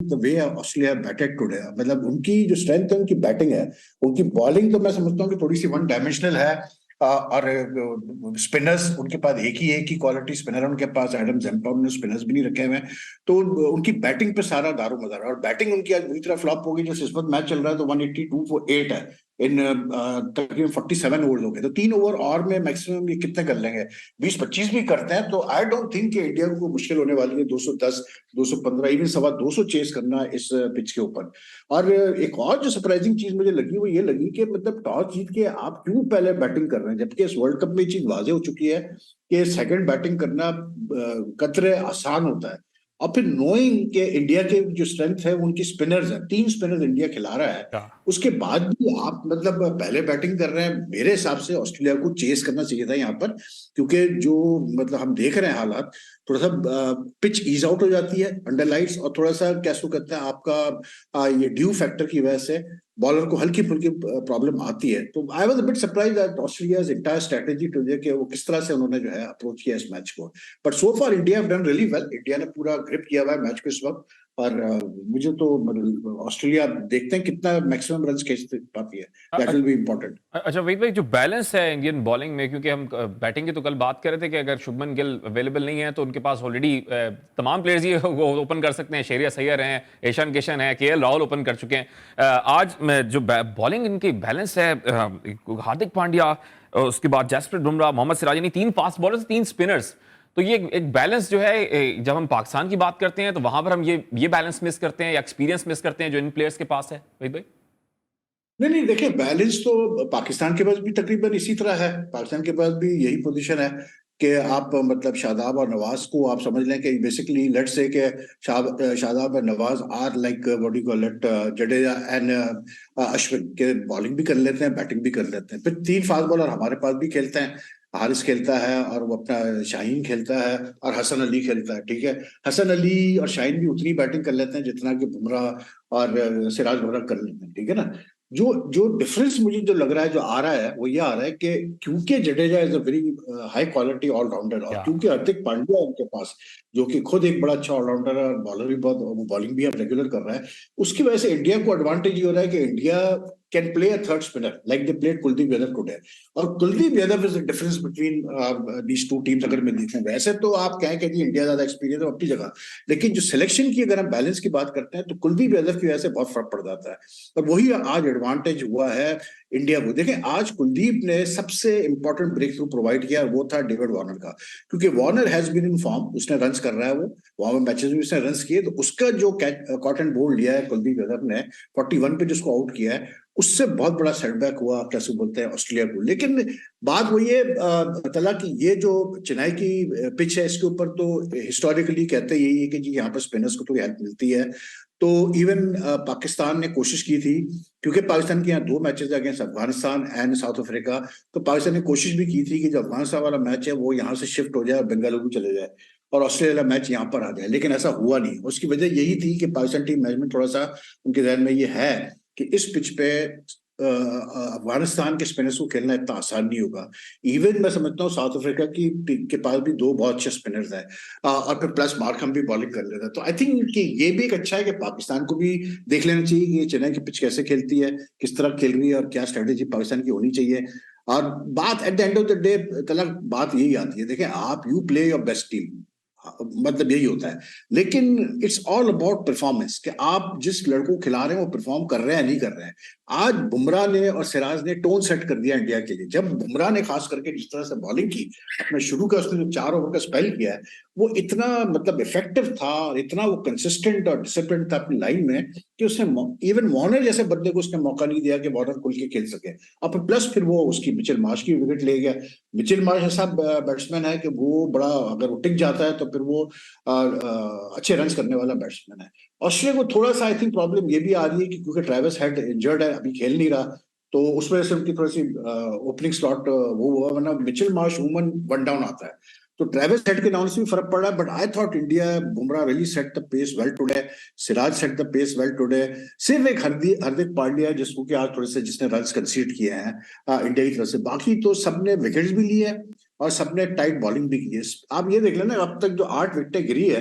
the way Australia batted today, मतलब उनकी जो स्ट्रेंथ है उनकी बैटिंग है, उनकी बॉलिंग तो मैं समझता हूँ कि थोड़ी सी वन डायमेंशनल है। और स्पिनर्स उनके पास एक ही क्वालिटी स्पिनर है उनके पास, एडम ज़ेम्पा ने स्पिनर्स भी नहीं रखे हुए हैं, तो उनकी बैटिंग पे सारा दारोमदार है। और बैटिंग उनकी आज बुरी तरह फ्लॉप हो गई। जैसे इस वक्त मैच चल रहा है तो 182 for 8 है इन तकरीबन 47 ओवर हो गए, तो 3 ओवर और में मैक्सिमम ये कितने कर लेंगे, 20-25 भी करते हैं तो आई डोंट थिंक कि इंडिया को मुश्किल होने वाली है 210, 215, इवन 225 चेस करना इस पिच के ऊपर। और एक और जो सरप्राइजिंग चीज मुझे लगी वो ये लगी कि मतलब टॉस जीत के आप क्यों पहले बैटिंग कर रहे हैं, जबकि इस वर्ल्ड कप में ये चीज वाजे हो चुकी है कि सेकंड बैटिंग करना कतरे आसान होता है। और फिर नोइंग कि इंडिया के जो स्ट्रेंथ है उनकी स्पिनर्स है, 3 स्पिनर्स इंडिया खिला रहा है, उसके बाद भी आप मतलब पहले बैटिंग कर रहे हैं। मेरे हिसाब से ऑस्ट्रेलिया को चेस करना चाहिए था यहाँ पर, क्योंकि जो मतलब हम देख रहे हैं हालात, थोड़ा सा पिच ईज आउट हो जाती है अंडर लाइट्स, और थोड़ा सा कैसे कहते हैं आपका ये ड्यू फैक्टर की वजह से बॉलर को हल्की फुल्की प्रॉब्लम आती है। तो I was a bit surprise that Australia's entire strategy today कि वो किस तरह से उन्होंने जो है अप्रोच किया इस मैच को। But so far India have done really well, India ने पूरा ग्रिप किया हुआ है मैच को इस वक्त। और मुझे तो मतलब ऑस्ट्रेलिया देखते हैं कितना मैक्सिमम रन खींच पाती है, दैट विल बी इंपॉर्टेंट। अच्छा वहीद भाई, जो बैलेंस है इंडियन बॉलिंग में, क्योंकि हम बैटिंग की तो कल बात कर रहे थे कि अगर शुभमन गिल अवेलेबल नहीं है तो उनके पास ऑलरेडी तमाम प्लेयर्स ही वो ओपन कर सकते हैं। शेरिया सैयर हैं, ईशान किशन है, केएल राहुल ओपन कर चुके हैं। आज जो बॉलिंग इनकी बैलेंस है, हार्दिक पांड्या, उसके बाद जसप्रीत बुमराह, मोहम्मद सिराज, यानी 3 फास्ट बॉलर्स, 3 स्पिनर्स। तो ये एक बैलेंस जो है, जब हम पाकिस्तान की बात करते हैं तो वहां पर हम ये बैलेंस मिस करते हैं या एक्सपीरियंस मिस करते हैं जो इन प्लेयर्स के पास है वहीद भाई। नहीं देखिए, बैलेंस तो पाकिस्तान के पास भी तकरीबन इसी तरह है, पाकिस्तान के पास भी यही पोजीशन है कि आप मतलब शादाब और नवाज को आप समझ लें कि बेसिकली लेट्स से कि शादाब और Nawaz are like what you call it Jadeja and Ashwin के, बॉलिंग भी कर लेते हैं बैटिंग भी कर लेते हैं। फिर 3 फास्ट बॉलर हमारे पास भी खेलते हैं, हारिस खेलता है और वो अपना शाहीन खेलता है और हसन अली खेलता है, ठीक है। हसन अली और शाहीन भी उतनी बैटिंग कर लेते हैं जितना कि बुमराह और सिराज वगैरह कर लेते हैं, ठीक है ना। जो जो डिफरेंस मुझे जो लग रहा है, जो आ रहा है, वो ये आ रहा है कि क्योंकि Jadeja is a very high quality allrounder, और क्योंकि हार्दिक पांड्या उनके पास जो कि खुद एक बड़ा अच्छा ऑलराउंडर है और बॉलर भी बहुत, बॉलिंग भी अब रेगुलर कर रहा है, उसकी वजह से इंडिया को एडवांटेज ये हो रहा है कि India can play a third spinner like they played Kuldeep Yadav today. और Kuldeep Yadav is the difference between these two teams. अगर मैं देखूं वैसे तो आप कहें कि जी इंडिया ज्यादा एक्सपीरियंस है अपनी जगह, लेकिन जो सिलेक्शन की अगर हम बैलेंस की बात करते हैं तो कुलदीप यादव की वजह से बहुत फर्क पड़ जाता है, और वही आज एडवांटेज हुआ है इंडिया को। देखें आज कुलदीप ने सबसे इंपॉर्टेंट ब्रेक थ्रू प्रोवाइड किया, वो था डेविड वार्नर का, क्योंकि Warner has been in form, उसने रन्स कर रहा है, वो वहां मैचेस में उसने रन्स किए, तो उसका जो कॉट एंड बोल्ड लिया है कुलदीप यादव ने 41 पे जिसको आउट किया है, उससे बहुत बड़ा सेटबैक हुआ कैसे बोलते हैं ऑस्ट्रेलिया को। लेकिन बात वो ये तला कि ये जो चेन्नई की पिच है इसके ऊपर तो हिस्टोरिकली कहते यही है कि जी यहाँ पर स्पिनर्स को थोड़ी हेल्प मिलती है। तो इवन पाकिस्तान ने कोशिश की थी, क्योंकि पाकिस्तान के यहाँ 2 matches against Afghanistan and south Africa, तो पाकिस्तान ने कोशिश भी की थी कि जो अफगानिस्तान वाला मैच है वो यहाँ से शिफ्ट हो जाए और बेंगलुरु चले जाए और ऑस्ट्रेलिया मैच यहाँ पर आ जाए, लेकिन ऐसा हुआ नहीं। उसकी वजह यही थी कि पाकिस्तान टीम मैनेजमेंट थोड़ा सा उनके जहन में ये है कि इस पिच पे अफगानिस्तान के स्पिनर्स को खेलना इतना आसान नहीं होगा। इवन मैं समझता हूँ साउथ अफ्रीका के पास भी 2 बहुत अच्छे स्पिनर्स हैं, और फिर प्लस मार्कहम भी बॉलिंग कर लेता है। तो आई थिंक कि ये भी एक अच्छा है कि पाकिस्तान को भी देख लेना चाहिए कि चेन्नई की पिच कैसे खेलती है, किस तरह खेल रही है और क्या स्ट्रेटेजी पाकिस्तान की होनी चाहिए। और बात at the end of the day तलक बात यही आती है, देखें आप you play your best team, मतलब यही होता है, लेकिन इट्स ऑल अबाउट परफॉर्मेंस कि आप जिस लड़कों को खिला रहे हैं वो परफॉर्म कर रहे हैं नहीं कर रहे हैं। आज बुमराह ने और सिराज ने टोन सेट कर दिया इंडिया के लिए। जब बुमराह ने खास करके जिस तरह से बॉलिंग की, अपने शुरू का उसने जो 4 ओवर का स्पेल किया है, वो इतना मतलब इफेक्टिव था और इतना वो कंसिस्टेंट और डिसिप्लिन था अपनी लाइन में कि उसने इवन वार्नर जैसे बंदे को उसने मौका नहीं दिया कि वार्नर खुल के खेल सके। और फिर प्लस फिर वो उसकी मिचेल मार्श की विकेट ले गया। मिचेल मार्श ऐसा बैट्समैन है कि वो बड़ा, अगर वो टिक जाता है तो फिर वो अच्छे रन करने वाला बैट्समैन है। ऑस्ट्रेलिया को थोड़ा सा आई थिंक प्रॉब्लम ये भी आ रही है कि क्योंकि ट्रेविस हेड इंजर्ड है, अभी खेल नहीं रहा, तो उस वजह से उनकी थोड़ी सी ओपनिंग स्लॉट वो हुआ, वरना मिचेल मार्श वुमन 1 डाउन आता है, तो ट्रेविस हेड के नाम से भी फर्क पड़ रहा है। But I thought India, Bumrah really set the pace well today, Siraj set the pace well today. सिर्फ एक हार्दिक पांड्या जिसको कि आज थोड़े से जिसने रन कंसीड किए हैं इंडिया की तरफ से, बाकी तो सबने विकेट्स भी लिए और सबने टाइट बॉलिंग भी की है। आप ये देख लेना अब तक जो 8 विकेटें गिरी है